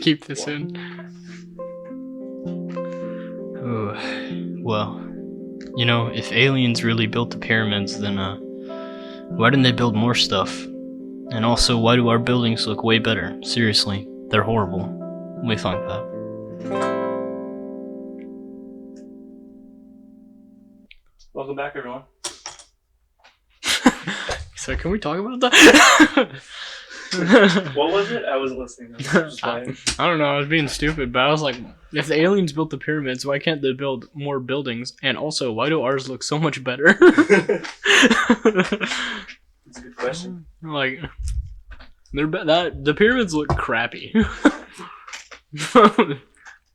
keep this in. Oh, well, you know, if aliens really built the pyramids, then why didn't they build more stuff? And also, why do our buildings look way better? Seriously, they're horrible. We thunk that. Welcome back, everyone. So can we talk about that? What was it? I wasn't listening. I don't know. I was being stupid, but I was like, if the aliens built the pyramids, why can't they build more buildings? And also, why do ours look so much better? That's a good question. Like, the pyramids look crappy.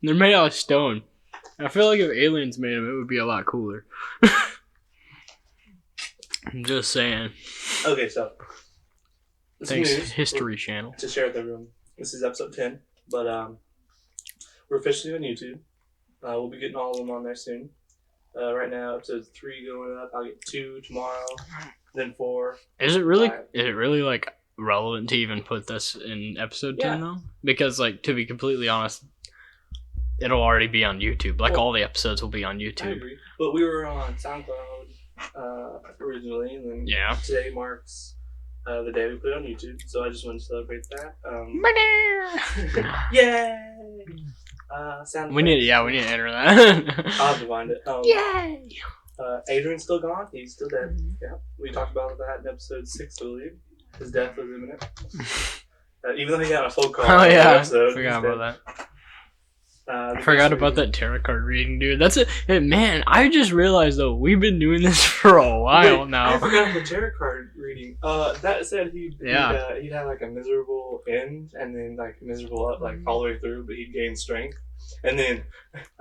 They're made out of stone. I feel like if aliens made them, it would be a lot cooler. I'm just saying. Okay, so Thanks, History Channel. To share with everyone. This is episode 10, but we're officially on YouTube. We'll be getting all of them on there soon. Right now, episode 3 going up. I'll get 2 tomorrow, then 4. Is it really? 5. Is it really like relevant to even put this in episode 10 though? Because like to be completely honest, it'll already be on YouTube. Like all the episodes will be on YouTube. I agree. But we were on SoundCloud originally, and then today marks the day we put it on YouTube. So I just wanted to celebrate that. Yay! We need to enter that. I'll have to find it. Yay! Adrian's still gone. He's still dead. Yeah, we talked about that in episode 6, I believe. His death was imminent. Even though he got a phone call. Oh yeah, episode, I forgot about that. I forgot about that tarot card reading, dude. That's it. Hey, man, I just realized though we've been doing this for a while now. I forgot the tarot card reading. That said he'd have like a miserable end and then like miserable up like all the way through, but he'd gain strength. And then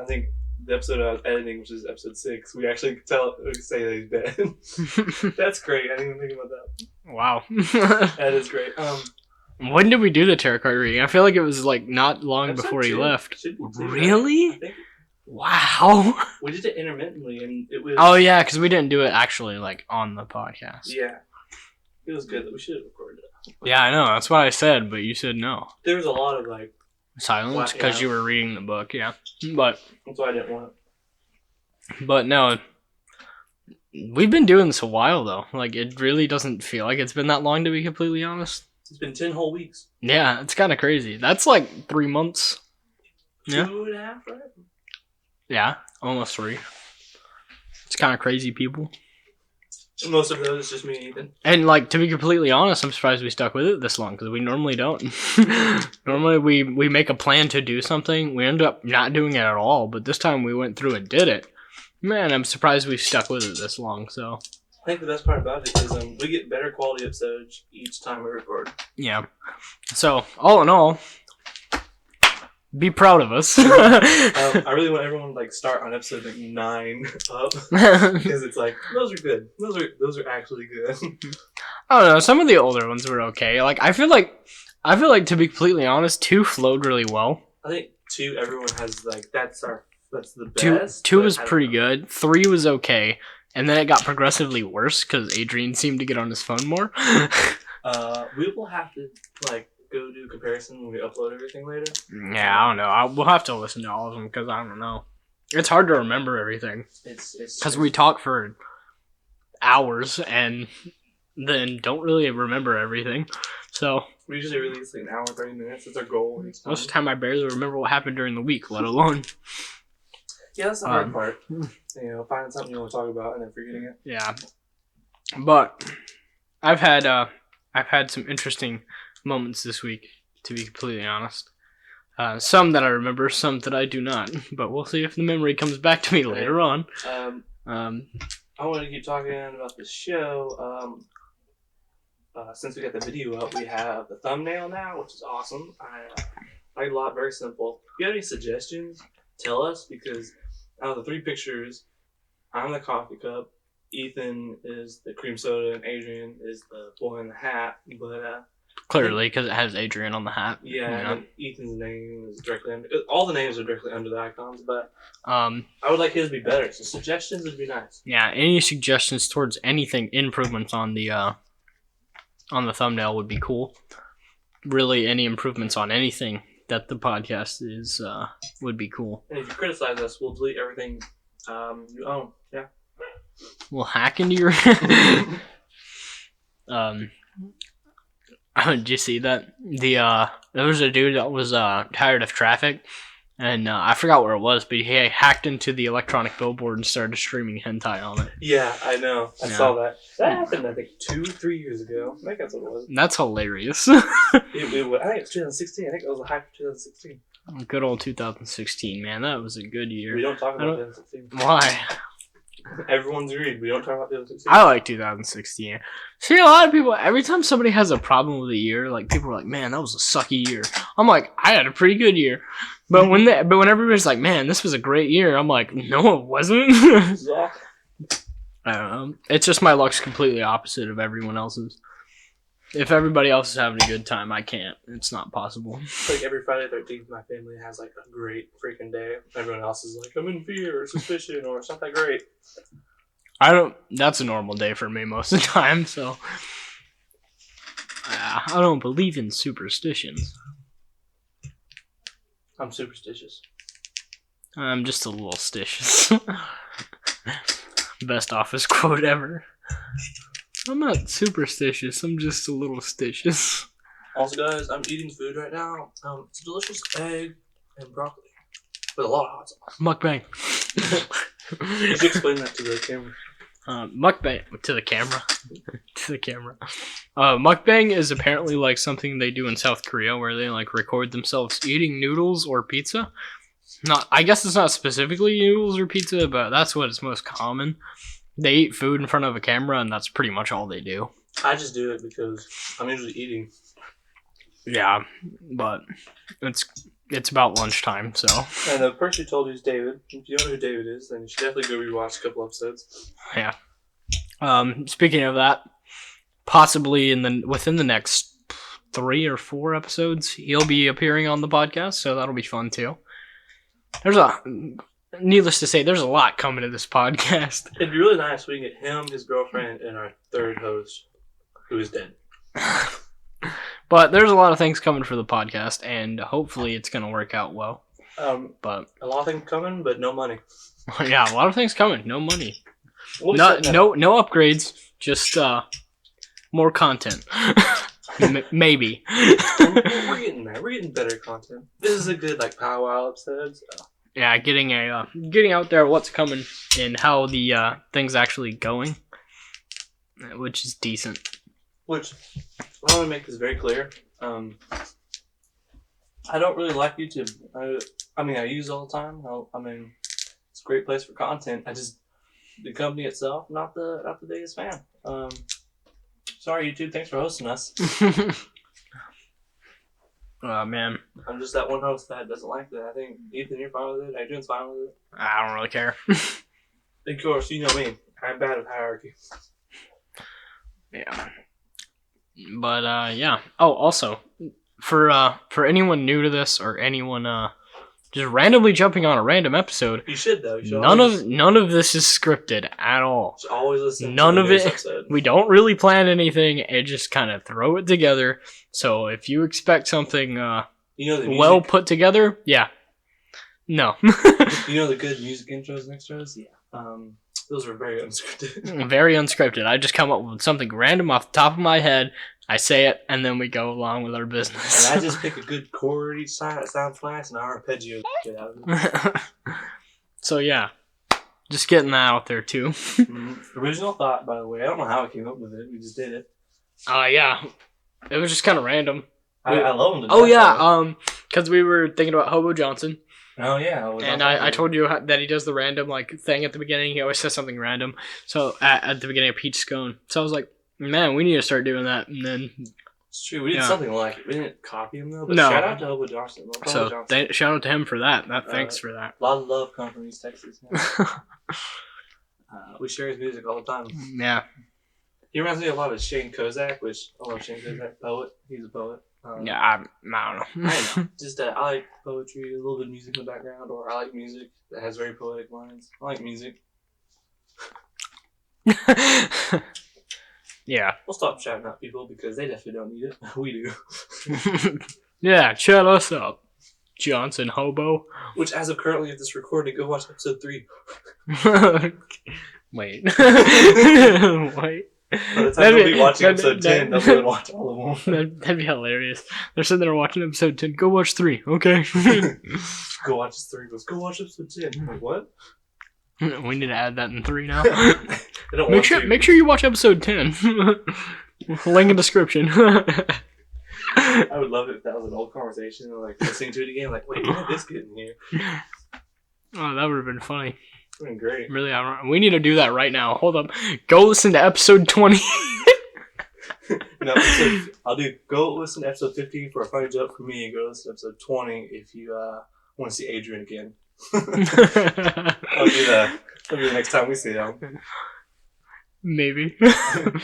I think the episode I was editing, which is episode 6, we actually say that he's dead. That's great. I didn't even think about that. Wow. That is great. When did we do the tarot card reading? I feel like it was like not long before he left. Really? Wow. We did it intermittently, and it was. Oh yeah, because we didn't do it actually like on the podcast. Yeah, it was good. We should have recorded it. Yeah, I know. That's what I said, but you said no. There was a lot of like silence because you were reading the book. Yeah, but that's why I didn't want it. But no. We've been doing this a while though. Like it really doesn't feel like it's been that long, to be completely honest. It's been 10 whole weeks. Yeah, it's kind of crazy. That's like 3 months. 2.5, right? Yeah, almost 3. It's kind of crazy, people. Most of those is just me and Ethan. And like to be completely honest, I'm surprised we stuck with it this long because we normally don't. Normally we make a plan to do something, we end up not doing it at all. But this time we went through and did it. Man, I'm surprised we stuck with it this long. So. I think the best part about it is we get better quality episodes each time we record. Yeah. So, all in all, be proud of us. I really want everyone to like start on episode like 9 up because it's like those are good. Those are actually good. I don't know. Some of the older ones were okay. Like I feel like to be completely honest, 2 flowed really well. I think 2 everyone has like that's the best. 2 was pretty good. 3 was okay. And then it got progressively worse because Adrian seemed to get on his phone more. We will have to like go do a comparison when we upload everything later. Yeah, I don't know. We'll have to listen to all of them because I don't know. It's hard to remember everything. It's because we talk for hours and then don't really remember everything. So we usually release like an hour, 30 minutes. That's our goal. Most of the time, I barely remember what happened during the week, let alone. Yeah, that's the hard part. You know, finding something you want to talk about and then forgetting it. Yeah, but I've had some interesting moments this week, to be completely honest. Some that I remember, some that I do not. But we'll see if the memory comes back to me later on. I want to keep talking about the show. Since we got the video up, we have the thumbnail now, which is awesome. I like a lot, very simple. If you have any suggestions, tell us, because out of the 3 pictures, I'm the coffee cup, Ethan is the cream soda, and Adrian is the boy in the hat. But clearly, because it has Adrian on the hat. Yeah, and Ethan's name is directly under. All the names are directly under the icons, but I would like his to be better. So suggestions would be nice. Yeah, any suggestions towards anything, improvements on the thumbnail would be cool. Really, any improvements on anything that the podcast is would be cool. And if you criticize us, we'll delete everything you own. Yeah. We'll hack into your. Did you see that? There was a dude that was tired of traffic, and I forgot where it was, but he hacked into the electronic billboard and started streaming hentai on it. Yeah, I know. I saw that. That happened, I think, 2-3 years ago. I think that's what it was. That's hilarious. I think it's 2016. I think it was a hype for 2016. Good old 2016, man. That was a good year. We don't talk about 2016. Why? Everyone's agreed. We don't talk about 2016. I like 2016. See, a lot of people, every time somebody has a problem with a year, like, people are like, man, that was a sucky year. I'm like, I had a pretty good year. But when everybody's like, man, this was a great year, I'm like, no, it wasn't. I don't know. It's just my luck's completely opposite of everyone else's. If everybody else is having a good time, I can't. It's not possible. Like every Friday 13th, my family has like a great freaking day. Everyone else is like, I'm in fear or suspicion or it's not that great. That's a normal day for me most of the time, so. I don't believe in superstitions. I'm superstitious. I'm just a little stitious. Best office quote ever. I'm not superstitious, I'm just a little stitious. Also, guys, I'm eating food right now. It's a delicious egg and broccoli with a lot of hot sauce. Mukbang. You should explain that to the camera. Mukbang to the camera. To the camera. Mukbang is apparently like something they do in South Korea where they like record themselves eating noodles or pizza. I guess it's not specifically noodles or pizza, but that's what is most common. They eat food in front of a camera, and that's pretty much all they do. I just do it because I'm usually eating. Yeah, but it's about lunchtime, so. And the person who told you is David. If you don't know who David is, then you should definitely go rewatch a couple episodes. Yeah. Speaking of that, possibly within the next 3 or 4 episodes, he'll be appearing on the podcast, so that'll be fun too. Needless to say, there's a lot coming to this podcast. It'd be really nice if we can get him, his girlfriend, and our third host, who is dead. But there's a lot of things coming for the podcast, and hopefully it's going to work out well. But a lot of things coming, but no money. Yeah, a lot of things coming, no money. No upgrades, just more content. Maybe. We're getting there. We're getting better content. This is a good powwow episode. So. Yeah, getting out there what's coming and how the thing's actually going, which is decent. Which I want to make this very clear. I don't really like YouTube. I use it all the time. It's a great place for content. The company itself, not the biggest fan. Sorry, YouTube. Thanks for hosting us. Oh, man. I'm just that one host that doesn't like that. I think, Ethan, you're fine with it. Adrian's fine with it. I don't really care. Of course, you know me. I'm bad at hierarchy. Yeah. But, yeah. Oh, also, for anyone new to this or anyone just randomly jumping on a random episode. You should, though. None of this is scripted at all. You should always listen none to of it. Episode. We don't really plan anything. It just kind of throw it together. So if you expect something well put together, yeah. No. You know the good music intros and extras? Yeah. Those are very unscripted. Very unscripted. I just come up with something random off the top of my head. I say it, and then we go along with our business. And I just pick a good chord each time that sounds nice, and I arpeggio shit out of it. So, yeah. Just getting that out there, too. Original thought, by the way. I don't know how I came up with it. We just did it. Yeah. It was just kind of random. I love him. Oh, yeah. Because we were thinking about Hobo Johnson. Oh, yeah. And I told you that he does the random thing at the beginning. He always says something random. So, at the beginning of Peach Scone. So, I was like, man, we need to start doing that. And then... It's true. We did something like it. We didn't copy him, though. But no. Shout out to Hobo Johnson. Shout out to him for that. Thanks for that. A lot of love coming from East Texas. We share his music all the time. Yeah. He reminds me a lot of Shane Kozak, which I love Shane Kozak. Poet. He's a poet. Yeah, I don't know. I know. Just I like poetry, a little bit of music in the background, or I like music that has very poetic lines. I like music. Yeah. We'll stop shouting out people because they definitely don't need it. We do. Yeah, shut us up. Johnson hobo. Which, as of currently of this recording, go watch episode 3. Wait. Wait. By the time they'll be watching episode 10, they'll be able to watch all of them. That'd be hilarious. They're sitting there watching episode 10. Go watch 3. Okay. Go watch 3. Goes, go watch episode 10. I'm like, what? We need to add that in 3 now. Make sure you watch episode 10. Link in description. I would love it if that was an old conversation. Like listening to it again, like, wait, when did this get in here? Oh, that would have been funny. It would have been great. Really, we need to do that right now. Hold up. Go listen to episode 20. No, I'll do. Go listen to episode 15 for a funny joke for me, and go listen to episode 20 if you want to see Adrian again. I'll do that. That'll be the next time we see him. Maybe.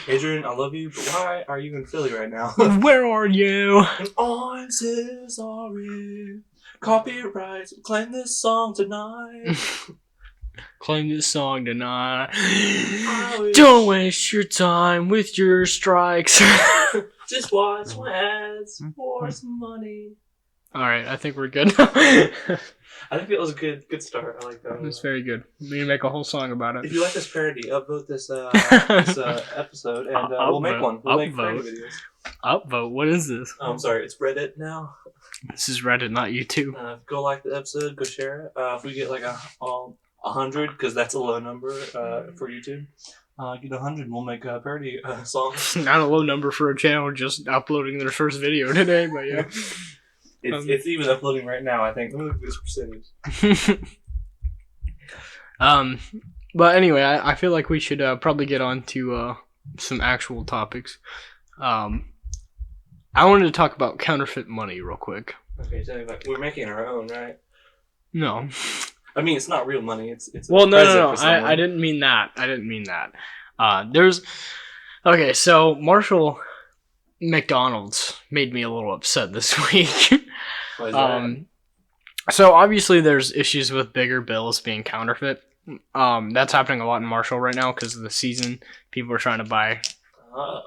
Adrian, I love you, but why are you in Philly right now? Where are you? I'm so sorry. Copyrights, claim this song tonight. Claim this song tonight. Don't waste your time with your strikes. Just watch my ads for some money. Alright, I think we're good. I think it was a good start. I like that. It's very good. We need to make a whole song about it. If you like this parody, upvote this episode, and we'll make one. We'll make parody videos. Upvote? What is this? I'm sorry, it's Reddit now. This is Reddit, not YouTube. Go like the episode, go share it. If we get like 100, because that's a low number for YouTube. Get 100 and we'll make a parody song. Not a low number for a channel just uploading their first video today, but yeah. It's even uploading right now, I think. Let me look at this percentage. But anyway, I feel like we should probably get on to some actual topics. I wanted to talk about counterfeit money real quick. Okay, tell me about. We're making our own, right? No. I mean, it's not real money. It's well, no. I didn't mean that. Okay, so Marshall McDonald's made me a little upset this week. Why is that? So obviously there's issues with bigger bills being counterfeit. That's happening a lot in Marshall right now because of the season. People are trying to buy. Oh.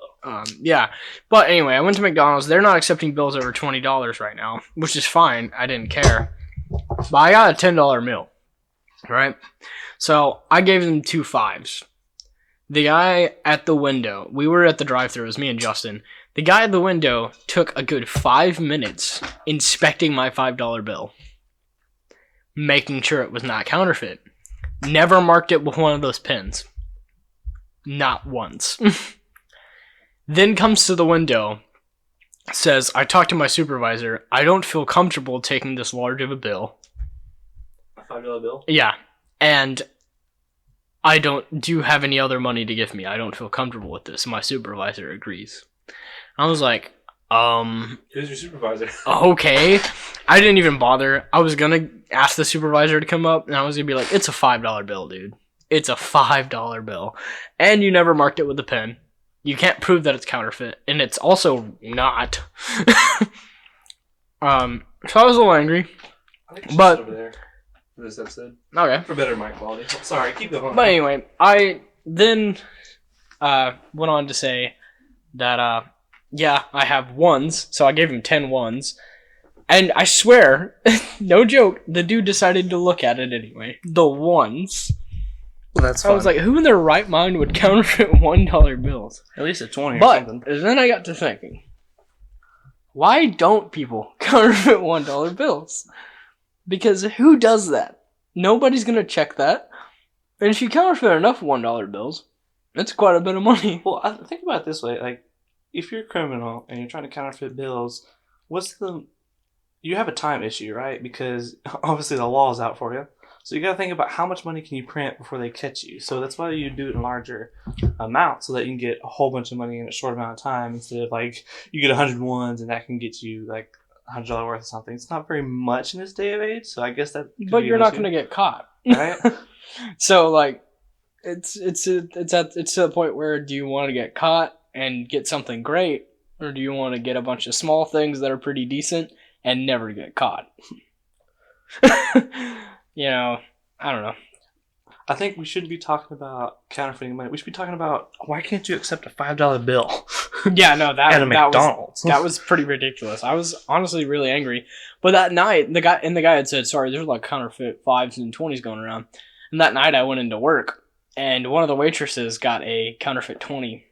Yeah. But anyway, I went to McDonald's. They're not accepting bills over $20 right now, which is fine. I didn't care. But I got a $10 meal. Right? So I gave them 2 5s. The guy at the window, we were at the drive-thru, it was me and Justin. The guy at the window took a good 5 minutes inspecting my $5 bill, making sure it was not counterfeit. Never marked it with one of those pins. Not once. Then comes to the window, says, I talked to my supervisor. I don't feel comfortable taking this large of a bill. A $5 bill? Yeah. And do you have any other money to give me? I don't feel comfortable with this. My supervisor agrees. I was like, Who's your supervisor? Okay. I didn't even bother. I was gonna ask the supervisor to come up, and I was gonna be like, it's a $5 bill, dude. It's a $5 bill. And you never marked it with a pen. You can't prove that it's counterfeit, and it's also not. So I was a little angry. I think but over there for this episode. Okay. For better mic quality. Sorry, keep going. But anyway, I then went on to say that yeah, I have ones, so I gave him 10 ones. And I swear, no joke, the dude decided to look at it anyway. The ones. Well, that's fine. I was like, who in their right mind would counterfeit $1 bills? At least a 20 or But something. then I got to thinking, why don't people counterfeit $1 bills? Because who does that? Nobody's going to check that. And if you counterfeit enough $1 bills, it's quite a bit of money. Well, I think about it this way. Like, if you're a criminal and you're trying to counterfeit bills, you have a time issue, right? Because obviously the law is out for you. So you got to think about how much money can you print before they catch you. So that's why you do it in larger amounts so that you can get a whole bunch of money in a short amount of time instead of like you get 100 ones and that can get you like $100 worth of something. It's not very much in this day of age, so I guess that. But you're not going to get caught, right? So like, it's to the point where do you want to get caught and get something great, or do you want to get a bunch of small things that are pretty decent and never get caught? You know, I don't know. I think we shouldn't be talking about counterfeiting money. We should be talking about why can't you accept a $5 bill? Yeah, no, at a McDonald's. That was pretty ridiculous. I was honestly really angry. But that night, the guy had said, "Sorry, there's like counterfeit 5s and 20s going around." And that night, I went into work, and one of the waitresses got a counterfeit 20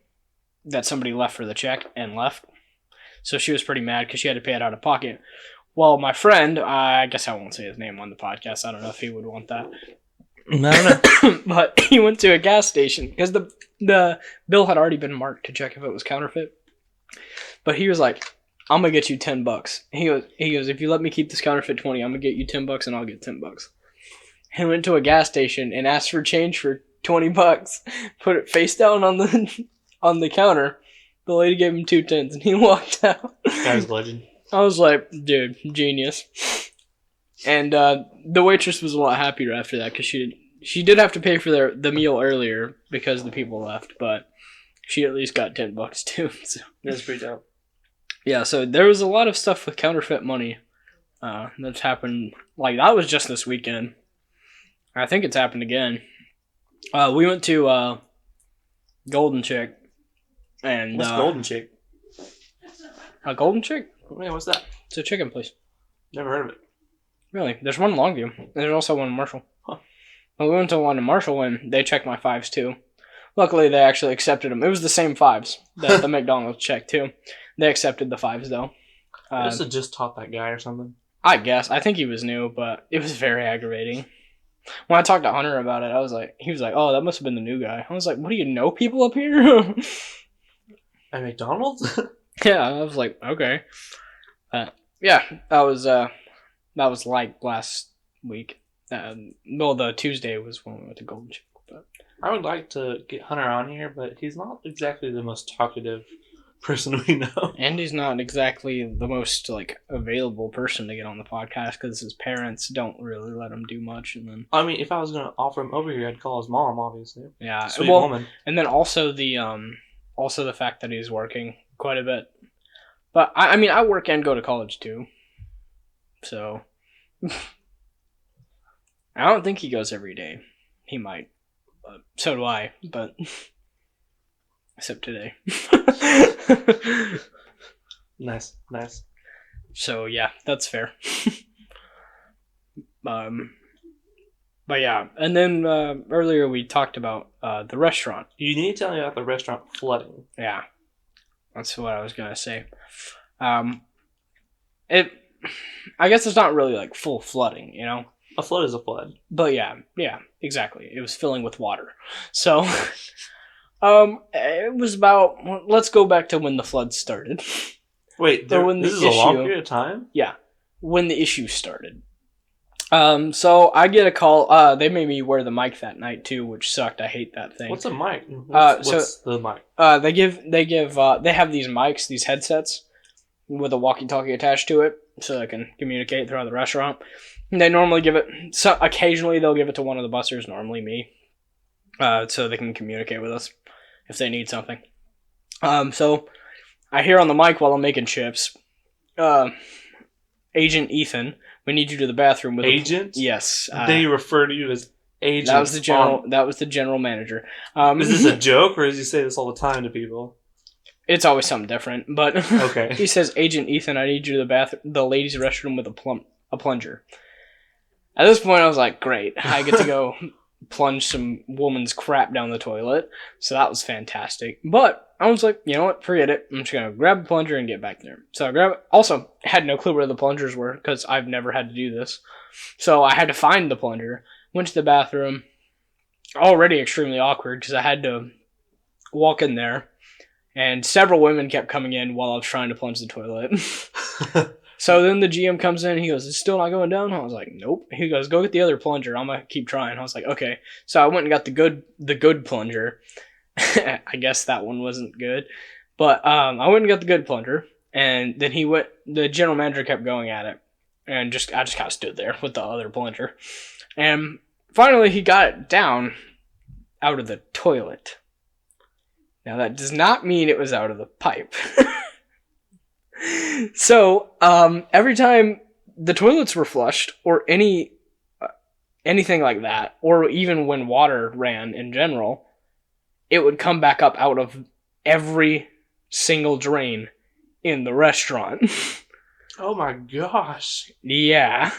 that somebody left for the check and left. So she was pretty mad because she had to pay it out of pocket. Well, my friend, I guess I won't say his name on the podcast. I don't know if he would want that. I don't know. But he went to a gas station because the bill had already been marked to check if it was counterfeit. But he was like, "I'm gonna get you $10." He goes, "If you let me keep this counterfeit 20, I'm gonna get you $10 and I'll get $10." He went to a gas station and asked for change for $20. Put it face down on the counter. The lady gave him 2 10s and he walked out. Guy's a legend. I was like, dude, genius. And the waitress was a lot happier after that because she did have to pay for the meal earlier because the people left, but she at least got $10 too. So. That's pretty dope. Yeah, so there was a lot of stuff with counterfeit money that's happened. Like, that was just this weekend. I think it's happened again. We went to Golden Chick. And, what's Golden Chick? A Golden Chick? Yeah, what's that? It's a chicken place. Never heard of it. Really? There's one in Longview. There's also one in Marshall. Huh. Well, we went to one in Marshall and they checked my 5s too. Luckily, they actually accepted them. It was the same 5s that the McDonald's checked too. They accepted the 5s though. I must have just taught that guy or something. I guess. I think he was new, but it was very aggravating. When I talked to Hunter about it, he was like, "Oh, that must have been the new guy." I was like, "What, do you know people up here?" At McDonald's? Yeah, I was like, okay. Yeah, that was like last week. Well, the Tuesday was when we went to Golden Chick. But I would like to get Hunter on here, but he's not exactly the most talkative person we know. And he's not exactly the most like available person to get on the podcast because his parents don't really let him do much. And then I mean, if I was going to offer him over here, I'd call his mom, obviously. Yeah, Sweet woman. And then also the fact that he's working quite a bit. But I mean, I work and go to college too. So I don't think he goes every day. He might. But so do I, but except today. Nice. So yeah, that's fair. But yeah, and then earlier we talked about the restaurant. You need to tell me about the restaurant flooding. Yeah, that's what I was gonna say. I guess it's not really like full flooding, you know. A flood is a flood. But yeah, exactly. It was filling with water. So, it was about. Let's go back to when the flood started. Wait, this is a long period of time? Yeah, when the issue started. So I get a call. They made me wear the mic that night too, which sucked. I hate that thing. What's a mic? What's the mic? They have these mics, these headsets with a walkie-talkie attached to it, so they can communicate throughout the restaurant. And they normally give it. So occasionally they'll give it to one of the bussers, normally me, so they can communicate with us if they need something. So I hear on the mic while I'm making chips, Agent Ethan, we need you to the bathroom with Agent? Yes. They refer to you as agent. That was the general manager. Is this a joke, or does he say this all the time to people? It's always something different, but okay. He says, "Agent Ethan, I need you to the ladies' restroom with a plunger." At this point, I was like, "Great, I get to go plunge some woman's crap down the toilet." So that was fantastic. But I was like, you know what? Forget it. I'm just gonna grab a plunger and get back there. So I grabbed. Also, had no clue where the plungers were because I've never had to do this. So I had to find the plunger. Went to the bathroom. Already extremely awkward because I had to walk in there. And several women kept coming in while I was trying to plunge the toilet. So then the GM comes in. He goes, "It's still not going down?" I was like, "Nope." He goes, "Go get the other plunger. I'm going to keep trying." I was like, "Okay." So I went and got the good plunger. I guess that one wasn't good. But I went and got the good plunger. And then the general manager kept going at it. And I just kind of stood there with the other plunger. And finally he got it down out of the toilet. Now, that does not mean it was out of the pipe. So, every time the toilets were flushed, or any anything like that, or even when water ran in general, it would come back up out of every single drain in the restaurant. Oh my gosh. Yeah.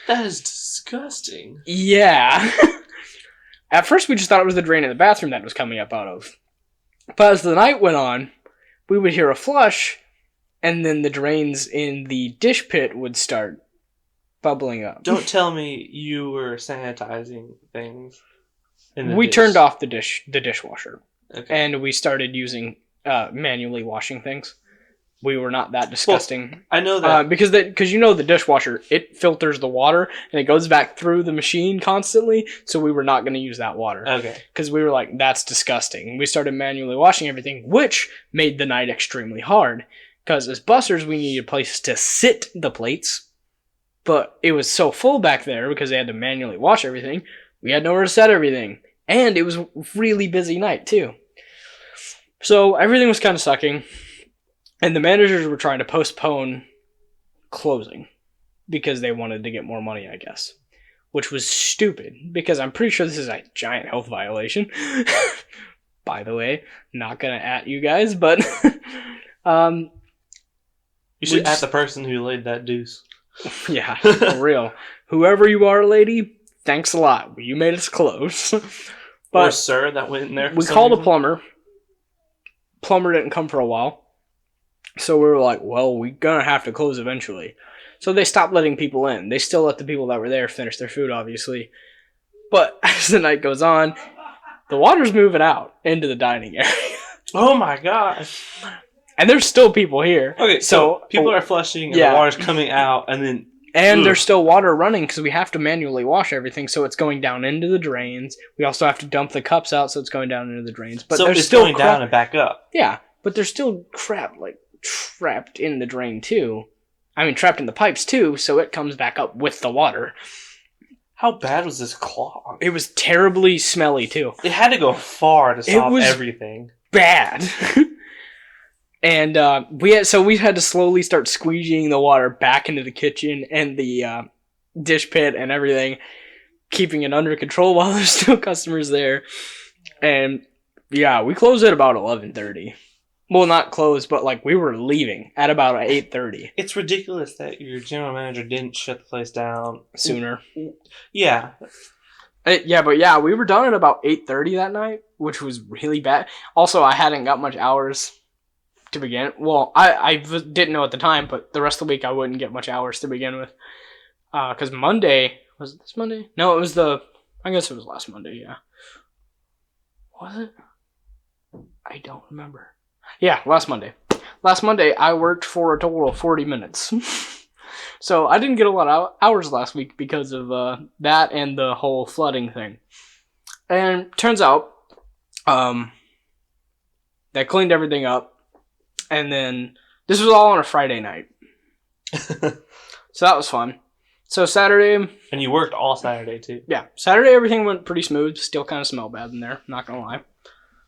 That is disgusting. Yeah. At first, we just thought it was the drain in the bathroom that was coming up out of. But as the night went on, we would hear a flush, and then the drains in the dish pit would start bubbling up. Don't tell me you were sanitizing things. We turned off the dishwasher, Okay. and we started using manually washing things. We were not that disgusting. I know that. Because you know the dishwasher, it filters the water, and it goes back through the machine constantly, so we were not going to use that water. Okay. Because we were like, that's disgusting. We started manually washing everything, which made the night extremely hard. Because as bussers, we needed places to sit the plates, but it was so full back there because they had to manually wash everything, we had nowhere to set everything. And it was a really busy night, too. So everything was kind of sucking. And the managers were trying to postpone closing because they wanted to get more money, I guess. Which was stupid because I'm pretty sure this is a giant health violation. By the way, not gonna at you guys, but You should at the person who laid that deuce. Yeah, for real. Whoever you are, lady, thanks a lot. You made us close. But or sir that went in there. We called a plumber. Plumber didn't come for a while. So we were like, well, we're going to have to close eventually. So they stopped letting people in. They still let the people that were there finish their food, obviously. But as the night goes on, the water's moving out into the dining area. Oh my gosh. And there's still people here. Okay, so people are flushing and the water's coming out and then... And there's still water running because we have to manually wash everything, so it's going down into the drains. We also have to dump the cups out, so it's going down into the drains. But so there's it's still going down and back up. Yeah, but there's still crap, like, trapped in the drain, too. I mean, trapped in the pipes, too, so it comes back up with the water. How bad was this clog? It was terribly smelly, too. It had to go far to stop everything. Bad. And we had to slowly start squeegeeing the water back into the kitchen and the dish pit and everything, keeping it under control while there's still customers there. And yeah, we closed at about 11:30. Well, not closed, but like we were leaving at about 8:30. It's ridiculous that your general manager didn't shut the place down sooner. Yeah. But we were done at about 8:30 that night, which was really bad. Also, I hadn't got much hours to begin. Well, I didn't know at the time, but the rest of the week I wouldn't get much hours to begin with. Because Monday, was it this Monday? No, it was I guess it was last Monday, yeah. Was it? I don't remember. Yeah, last Monday. Last Monday, I worked for a total of 40 minutes. So I didn't get a lot of hours last week because of that and the whole flooding thing. And turns out, they cleaned everything up. And then, this was all on a Friday night. So that was fun. So Saturday... And you worked all Saturday, too. Yeah. Saturday, everything went pretty smooth. Still kind of smelled bad in there, not gonna lie.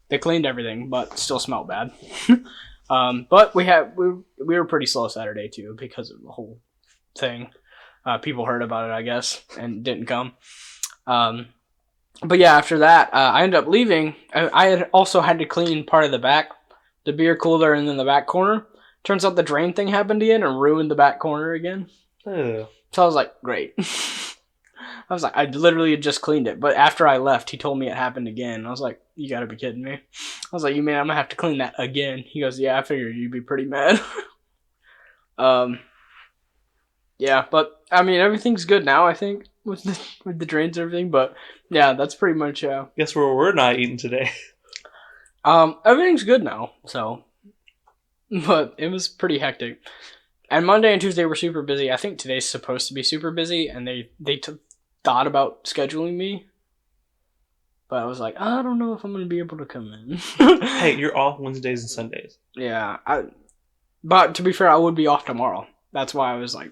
They cleaned everything, but still smelled bad. But we were pretty slow Saturday, too, because of the whole thing. People heard about it, I guess, and didn't come. But yeah, after that, I ended up leaving. I had also had to clean part of the back, the beer cooler, and then the back corner. Turns out the drain thing happened again and ruined the back corner again. Ugh. So I was like, great. I was like, I literally had just cleaned it. But after I left, he told me it happened again. I was like, you gotta be kidding me. I was like, you mean I'm gonna have to clean that again? He goes, yeah, I figured you'd be pretty mad. Yeah, but, I mean, everything's good now, I think, with the drains and everything. But, yeah, that's pretty much... Guess where we're not eating today. Everything's good now, so... But it was pretty hectic. And Monday and Tuesday were super busy. I think today's supposed to be super busy, and they thought about scheduling me. But I was like, I don't know if I'm going to be able to come in. Hey, you're off Wednesdays and Sundays. Yeah. But to be fair, I would be off tomorrow. That's why I was like,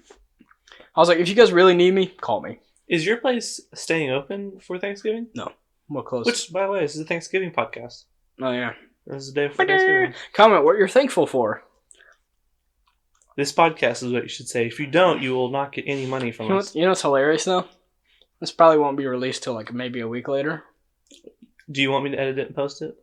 if you guys really need me, call me. Is your place staying open for Thanksgiving? No. We're closed. Which, by the way, this is a Thanksgiving podcast. Oh, yeah. This is the day for Thanksgiving. Comment what you're thankful for. This podcast is what you should say. If you don't, you will not get any money from us. You know what's hilarious, though? This probably won't be released till like maybe a week later. Do you want me to edit it and post it?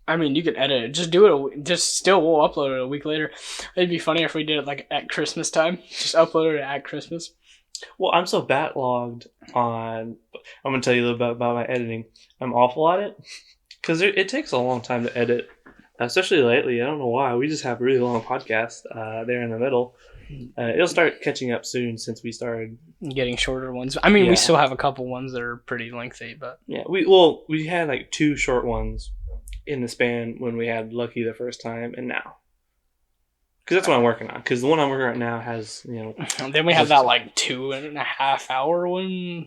I mean, you could edit it. Just do it. Just still, we'll upload it a week later. It'd be funny if we did it like at Christmas time. Just upload it at Christmas. Well, I'm so backlogged on. I'm gonna tell you a little bit about my editing. I'm awful at it because it takes a long time to edit, especially lately. I don't know why. We just have really long podcasts there in the middle. It'll start catching up soon since we started getting shorter ones. I mean, Yeah. we still have a couple ones that are pretty lengthy, but Yeah, we had like 2 short ones in the span when we had Lucky the first time, and now. Because that's what I'm working on. Because the one I'm working on right now has, and then we have that like 2.5 hour one.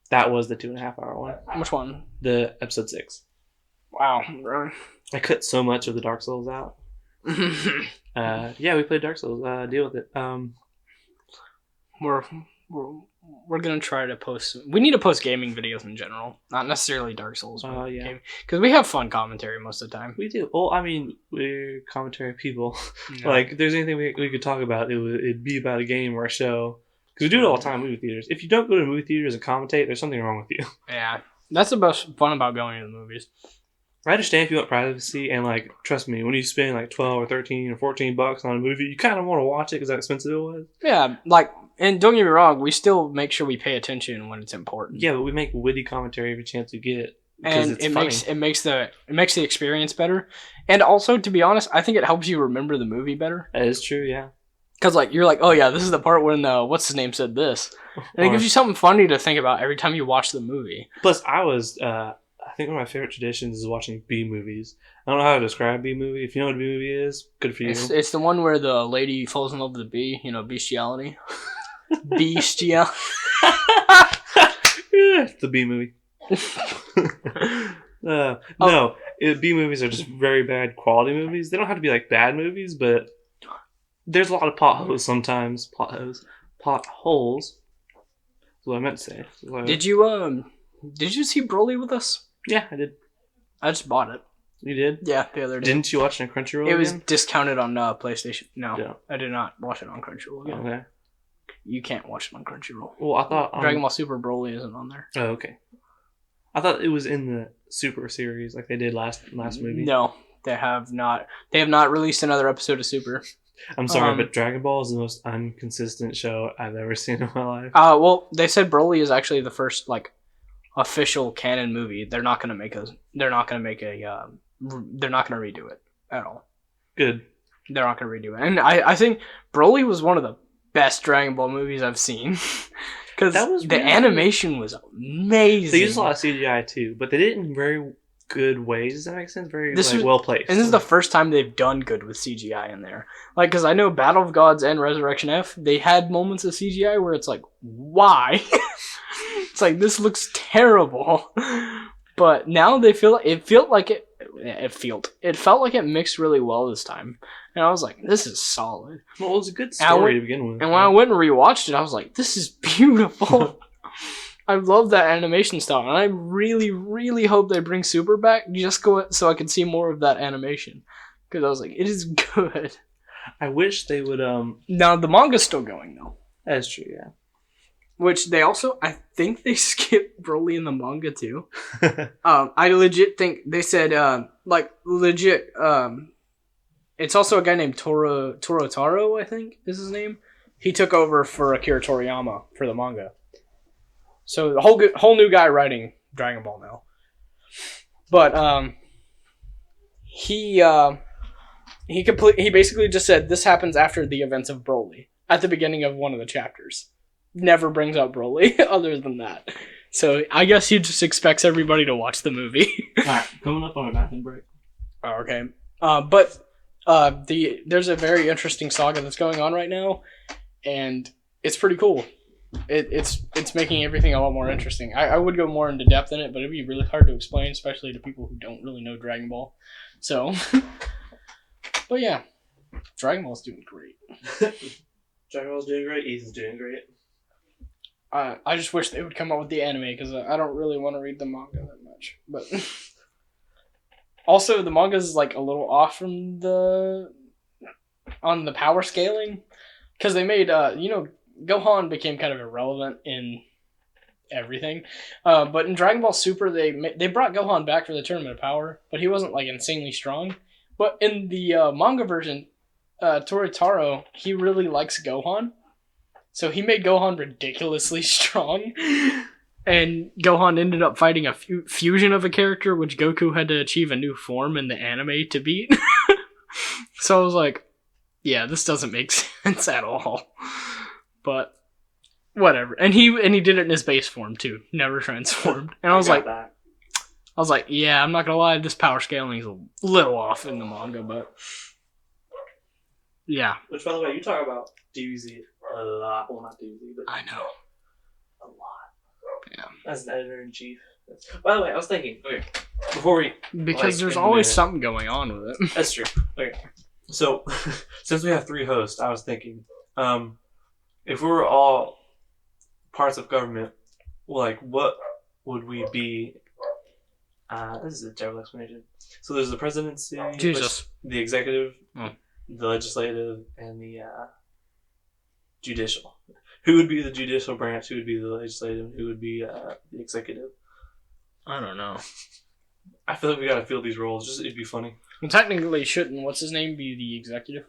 that was the 2.5 hour one. Which one? The episode 6. Wow, really? I cut so much of the Dark Souls out. Yeah, we played Dark Souls. Deal with it. We're gonna try to post. We need to post gaming videos in general, not necessarily Dark Souls. Yeah. Because we have fun commentary most of the time. We do. Well, I mean, we're commentary people. Yeah. Like, if there's anything we could talk about, it'd be about a game or a show. Because we do it all the time in movie theaters. If you don't go to movie theaters and commentate, there's something wrong with you. Yeah, that's the best fun about going to the movies. I understand if you want privacy, and like, trust me, when you spend like 12 or 13 or 14 bucks on a movie, you kind of want to watch it because how expensive it was. Yeah, like, and don't get me wrong, we still make sure we pay attention when it's important. Yeah, but we make witty commentary every chance we get because And it's it funny. makes the experience better. And also, to be honest, I think it helps you remember the movie better. That is true, yeah. Because like you're like, oh yeah, this is the part when what's his name said this, and it gives you something funny to think about every time you watch the movie. Plus, I think one of my favorite traditions is watching B movies. I don't know how to describe B movie. If you know what a B movie is, good for you. It's the one where the lady falls in love with the bee. You know, bestiality. Bestiality. It's the B movie. No, B movies are just very bad quality movies. They don't have to be like bad movies, but there's a lot of plot holes sometimes. Plot holes. That's what I meant to say. Did you see Broly with us? Yeah, I did. I just bought it. You did? Yeah, the other day. Didn't you watch it on Crunchyroll? It was again? discounted on PlayStation. No, Yeah. I did not watch it on Crunchyroll. Again. Okay. You can't watch it on Crunchyroll. Well, I thought Dragon Ball Super Broly isn't on there. Oh, okay. I thought it was in the Super series like they did last movie. No, they have not. They have not released another episode of Super. I'm sorry, but Dragon Ball is the most inconsistent show I've ever seen in my life. Well, they said Broly is actually the first like official canon movie. They're not gonna redo it at all. Good. They're not gonna redo it, and I think Broly was one of the best Dragon Ball movies I've seen because the animation was amazing. They used a lot of CGI too, but they did it in very good ways. Does that make sense? Very well placed. And this is the first time they've done good with CGI in there. Like, because I know Battle of Gods and Resurrection F, they had moments of CGI where it's like, why? It's like, this looks terrible. But now they felt like it mixed really well this time. And I was like, this is solid. Well, it was a good story to begin with. And when I went and rewatched it, I was like, this is beautiful. I love that animation style, and I really, really hope they bring Super back so I can see more of that animation. Because I was like, it is good. I wish they would. Now the manga's still going though. That's true, yeah. Which they also, I think they skipped Broly in the manga too. I legit think they said, it's also a guy named Torotaro, I think is his name. He took over for Akira Toriyama for the manga. So the whole new guy writing Dragon Ball now. But he basically just said this happens after the events of Broly at the beginning of one of the chapters. Never brings up Broly other than that. So I guess he just expects everybody to watch the movie. Alright, coming up on a bathroom break. Oh, okay. But there's a very interesting saga that's going on right now, and it's pretty cool. It's making everything a lot more interesting. I would go more into depth in it, but it'd be really hard to explain, especially to people who don't really know Dragon Ball. So, but yeah, Dragon Ball's doing great. Dragon Ball's doing great. Ethan's doing great. I just wish they would come out with the anime because I don't really want to read the manga that much. But also, the manga is like a little off from on the power scaling because they made Gohan became kind of irrelevant in everything. But in Dragon Ball Super, they brought Gohan back for the Tournament of Power, but he wasn't like insanely strong. But in the manga version, Toritaro, he really likes Gohan, so he made Gohan ridiculously strong. And Gohan ended up fighting a fusion of a character, which Goku had to achieve a new form in the anime to beat. So I was like, yeah, this doesn't make sense at all. But whatever. And he did it in his base form too, never transformed. And I was like, yeah, I'm not gonna lie, this power scaling is a little off in the manga, but yeah. Which, by the way, you talk about DBZ a lot. Well, not DBZ, but I know. a lot. Yeah. As an editor in chief. By the way, I was thinking. Okay, before we because there's always something going on with it. That's true. Okay, so since we have 3 hosts, I was thinking, if we were all parts of government, like what would we be? This is a terrible explanation. So there's the presidency, Jesus, the executive, Oh. the legislative, and the judicial. Who would be the judicial branch? Who would be the legislative? Who would be the executive? I don't know. I feel like we gotta fill these roles. Just it'd be funny. Well, technically, shouldn't what's his name be the executive?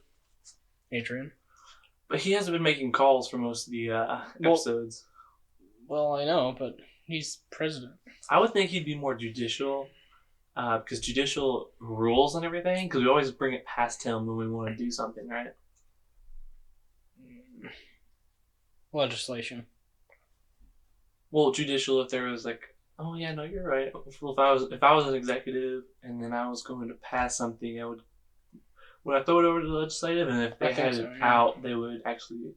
Adrian. But he hasn't been making calls for most of the episodes. Well, I know, but he's president. I would think he'd be more judicial, because judicial rules and everything. Because we always bring it past him when we want to do something, right? Legislation. Well, judicial, if there was like, oh yeah, no, you're right. Well, if I was an executive and then I was going to pass something, would I throw it over to the legislative, and if they had it out, they would actually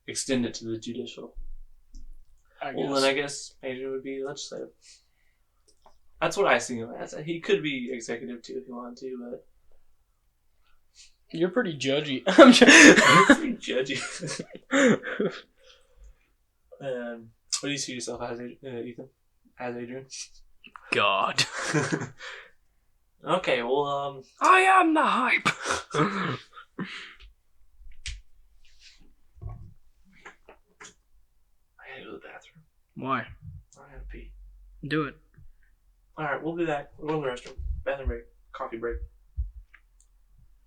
extend it to the judicial. Well, then I guess Adrian would be legislative. That's what I see him as. He could be executive too if he wanted to, but you're pretty judgy. I'm pretty judgy. What do you see yourself as, Ethan? As Adrian? God. Okay, well, I am the hype. I gotta go to the bathroom. Why? I gotta pee. Do it. Alright, we'll be back. We'll go to the restroom. Bathroom break. Coffee break.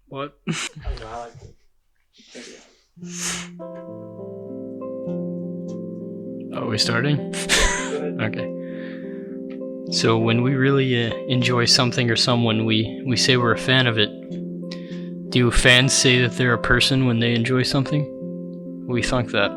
What? I don't know, I like it. Thank you. Are we starting? Go ahead. Okay. So when we really enjoy something or someone, we say we're a fan of it. Do fans say that they're a person when they enjoy something? We thunk that.